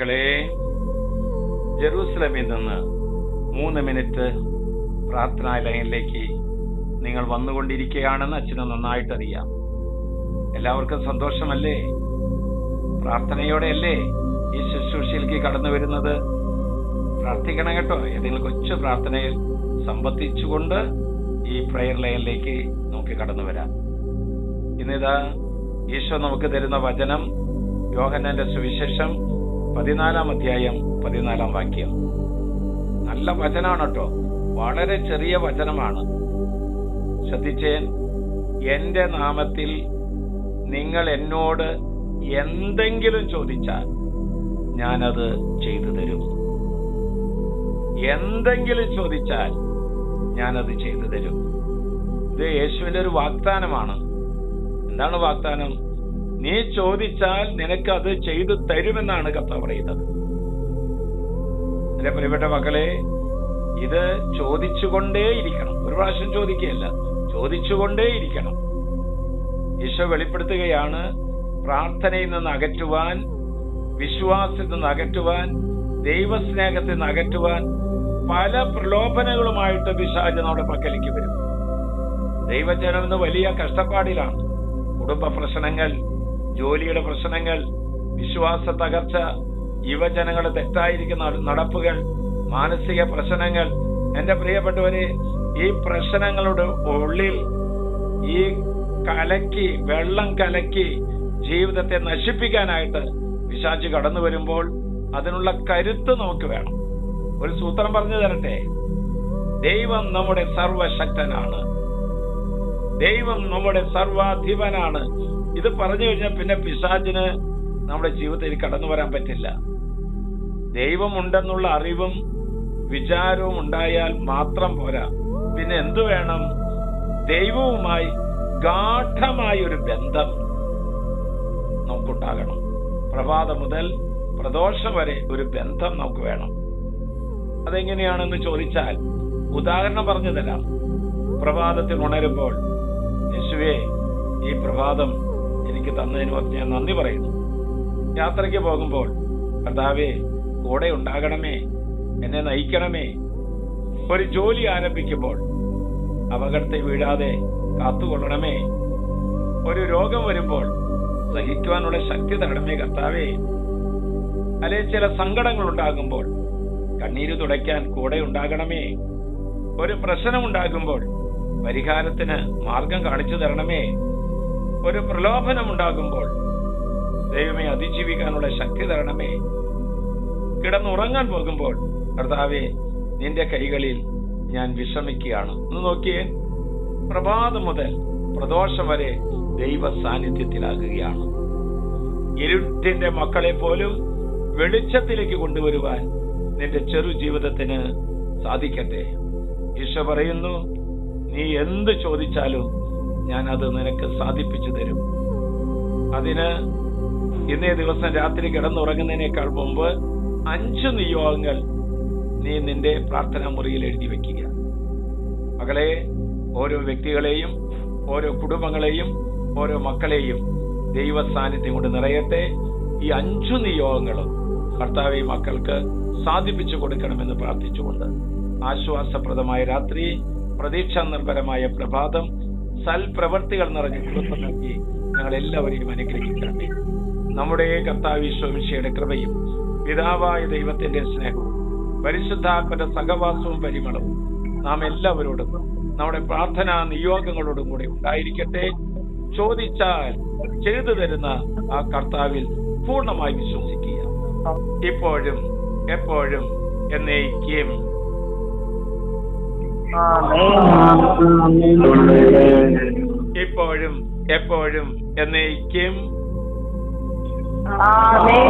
മക്കളെ, ജെറൂസലമിൽ നിന്ന് 3 മിനിറ്റ് പ്രാർത്ഥനാ ലൈനിലേക്ക് നിങ്ങൾ വന്നുകൊണ്ടിരിക്കുകയാണെന്ന് അച്ഛന് നന്നായിട്ടറിയാം. എല്ലാവർക്കും സന്തോഷമല്ലേ? പ്രാർത്ഥനയോടെയല്ലേ ഈ ശുശ്രൂഷയിലേക്ക് കടന്നു വരുന്നത്? പ്രാർത്ഥിക്കണം കേട്ടോ. ഏതെങ്കിലും കൊച്ചു പ്രാർത്ഥനയിൽ സംബന്ധിച്ചുകൊണ്ട് ഈ പ്രയർ ലൈനിലേക്ക് നമുക്ക് കടന്നു വരാം. ഇന്നിതാ ഈശോ നമുക്ക് തരുന്ന വചനം യോഹന്നാന്റെ സുവിശേഷം 14-ാം അധ്യായം 14-ാം വാക്യം. നല്ല വചനമാണ് കേട്ടോ, വളരെ ചെറിയ വചനമാണ്. ശ്രദ്ധിച്ചേ, എന്റെ നാമത്തിൽ നിങ്ങൾ എന്നോട് എന്തെങ്കിലും ചോദിച്ചാൽ ഞാനത് ചെയ്തു തരും. എന്തെങ്കിലും ചോദിച്ചാൽ ഞാനത് ചെയ്തു തരും. ഇത് യേശുവിന്റെ ഒരു വാഗ്ദാനമാണ്. എന്താണ് വാഗ്ദാനം? നീ ചോദിച്ചാൽ നിനക്കത് ചെയ്തു തരുമെന്നാണ് കർത്താവ് പറയുന്നത്. എന്റെ പ്രിയപ്പെട്ട മക്കളെ, ഇത് ചോദിച്ചുകൊണ്ടേയിരിക്കണം. ഒരു പ്രാവശ്യം ചോദിക്കുകയല്ല, ചോദിച്ചുകൊണ്ടേയിരിക്കണം. ഈശോ വെളിപ്പെടുത്തുകയാണ്, പ്രാർത്ഥനയിൽ നിന്ന് അകറ്റുവാൻ, വിശ്വാസത്തിൽ നിന്ന് അകറ്റുവാൻ, ദൈവസ്നേഹത്തിൽ നിന്ന് അകറ്റുവാൻ പല പ്രലോഭനങ്ങളുമായിട്ട് പിശാച് നമ്മുടെ പക്കലേക്ക് വരും. ദൈവജനം ഇന്ന് വലിയ കഷ്ടപ്പാടിലാണ്. കുടുംബ പ്രശ്നങ്ങൾ, ജോലിയുടെ പ്രശ്നങ്ങൾ, വിശ്വാസ തകർച്ച, യുവജനങ്ങളുടെ തെറ്റായിരിക്കുന്ന നടപ്പുകൾ, മാനസിക പ്രശ്നങ്ങൾ. എന്റെ പ്രിയപ്പെട്ടവരെ, ഈ പ്രശ്നങ്ങളുടെ ഉള്ളിൽ ഈ വെള്ളം കലക്കി ജീവിതത്തെ നശിപ്പിക്കാനായിട്ട് പിശാച് കടന്നു വരുമ്പോൾ അതിനുള്ള കരുത്ത് നമുക്ക് വേണം. ഒരു സൂത്രം പറഞ്ഞു തരട്ടെ. ദൈവം നമ്മുടെ സർവശക്തനാണ്, ദൈവം നമ്മുടെ സർവാധിപനാണ്. ഇത് പറഞ്ഞു കഴിഞ്ഞാൽ പിന്നെ പിശാചിന് നമ്മുടെ ജീവിതത്തിൽ കടന്നു വരാൻ പറ്റില്ല. ദൈവമുണ്ടെന്നുള്ള അറിവും വിചാരവും ഉണ്ടായാൽ മാത്രം പോരാ, പിന്നെ എന്തു വേണം? ദൈവവുമായി ഗാഠമായ ഒരു ബന്ധം നമുക്കുണ്ടാകണം. പ്രഭാതം മുതൽ പ്രദോഷം വരെ ഒരു ബന്ധം നമുക്ക് വേണം. അതെങ്ങനെയാണെന്ന് ചോദിച്ചാൽ ഉദാഹരണം പറഞ്ഞു തരാം. പ്രഭാതത്തിൽ ഉണരുമ്പോൾ, യേശുവേ, ഈ പ്രഭാതം എനിക്ക് തന്നതിന് ഞാൻ നന്ദി പറയുന്നു. യാത്രയ്ക്ക് പോകുമ്പോൾ, കർത്താവേ, കൂടെ ഉണ്ടാകണമേ, എന്നെ നയിക്കണമേ. ഒരു ജോലി ആരംഭിക്കുമ്പോൾ അപകടത്തിൽ വീഴാതെ കാത്തുകൊള്ളണമേ. ഒരു രോഗം വരുമ്പോൾ സഹിക്കുവാനുള്ള ശക്തി തരണമേ കർത്താവേ. അല്ലെ, ചില സങ്കടങ്ങൾ ഉണ്ടാകുമ്പോൾ കണ്ണീര് തുടയ്ക്കാൻ കൂടെ ഉണ്ടാകണമേ. ഒരു പ്രശ്നം ഉണ്ടാകുമ്പോൾ പരിഹാരത്തിന് മാർഗം കാണിച്ചു തരണമേ. ഒരു പ്രലോഭനം ഉണ്ടാകുമ്പോൾ ദൈവമേ അതിജീവിക്കാനുള്ള ശക്തി തരണമേ. കിടന്നുറങ്ങാൻ പോകുമ്പോൾ കർത്താവേ, നിന്റെ കൈകളിൽ ഞാൻ വിശ്രമിക്കുകയാണ്. ഒന്ന് നോക്കിയേ, പ്രഭാതം മുതൽ പ്രദോഷം വരെ ദൈവ സാന്നിധ്യത്തിലാകുകയാണ്. ഇരുട്ടിന്റെ മക്കളെ പോലും വെളിച്ചത്തിലേക്ക് കൊണ്ടുവരുവാൻ നിന്റെ ചെറു ജീവിതത്തിന് സാധിക്കട്ടെ. ഈശോ പറയുന്നു, നീ എന്ത് ചോദിച്ചാലും ഞാൻ അത് നിനക്ക് സാധിപ്പിച്ചു തരും. അതിന് ഇന്നേ ദിവസം രാത്രി കിടന്നുറങ്ങുന്നതിനേക്കാൾ മുമ്പ് 5 നിയോഗങ്ങൾ നീ നിന്റെ പ്രാർത്ഥനാ മുറിയിൽ എഴുതി വെക്കുക. മകളെ, ഓരോ വ്യക്തികളെയും, ഓരോ കുടുംബങ്ങളെയും, ഓരോ മക്കളെയും ദൈവ സാന്നിധ്യം കൊണ്ട് നിറയട്ടെ. ഈ 5 നിയോഗങ്ങളും കർത്താവെ മക്കൾക്ക് സാധിപ്പിച്ചു കൊടുക്കണമെന്ന് പ്രാർത്ഥിച്ചുകൊണ്ട് ആശ്വാസപ്രദമായ രാത്രി, പ്രതീക്ഷാ നിർഭരമായ പ്രഭാതം, സൽപ്രവർത്തികൾ നിറഞ്ഞ കുടുംബം നൽകി ഞങ്ങൾ എല്ലാവരെയും അനുഗ്രഹിക്കണമേ. നമ്മുടെ കർത്താവ് ഈശോ മിശിഹായുടെ കൃപയും പിതാവായ ദൈവത്തിന്റെ സ്നേഹവും പരിശുദ്ധാത്മന്റെ സഹവാസവും പരിമളവും നാം എല്ലാവരോടും നമ്മുടെ പ്രാർത്ഥനാ നിയോഗങ്ങളോടും കൂടെ ഉണ്ടായിരിക്കട്ടെ. ചോദിച്ചാൽ ചെയ്തു തരുന്ന ആ കർത്താവിൽ പൂർണ്ണമായി വിശ്വസിക്കുക. ഇപ്പോഴും എപ്പോഴും എന്നേക്കും. ഇപ്പോഴും എപ്പോഴും എന്നേക്കും. ആമേൻ.